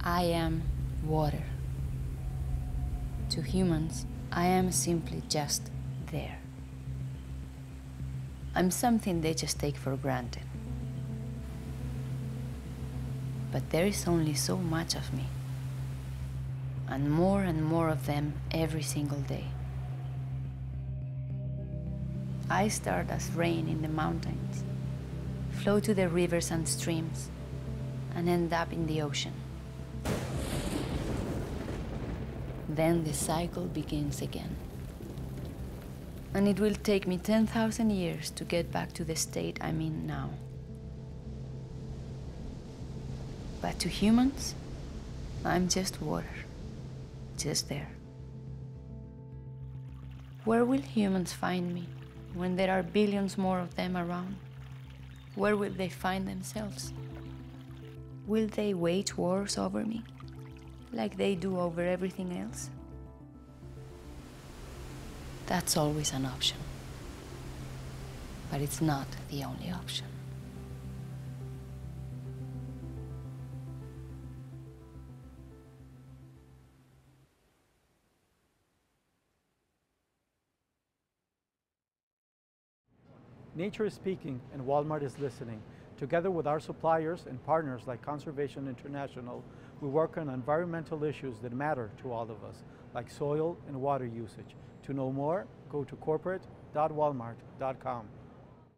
I am water. To humans, I am simply just there. I'm something they just take for granted. But there is only so much of me, and more of them every single day. I start as rain in the mountains, flow to the rivers and streams, and end up in the ocean. Then the cycle begins again. And it will take me 10,000 years to get back to the state I'm in now. But to humans, I'm just water, just there. Where will humans find me when there are billions more of them around? Where will they find themselves? Will they wage wars over me, like they do over everything else? That's always an option, but it's not the only option. Nature is speaking and Walmart is listening. Together with our suppliers and partners like Conservation International, we work on environmental issues that matter to all of us, like soil and water usage. To know more, go to corporate.walmart.com.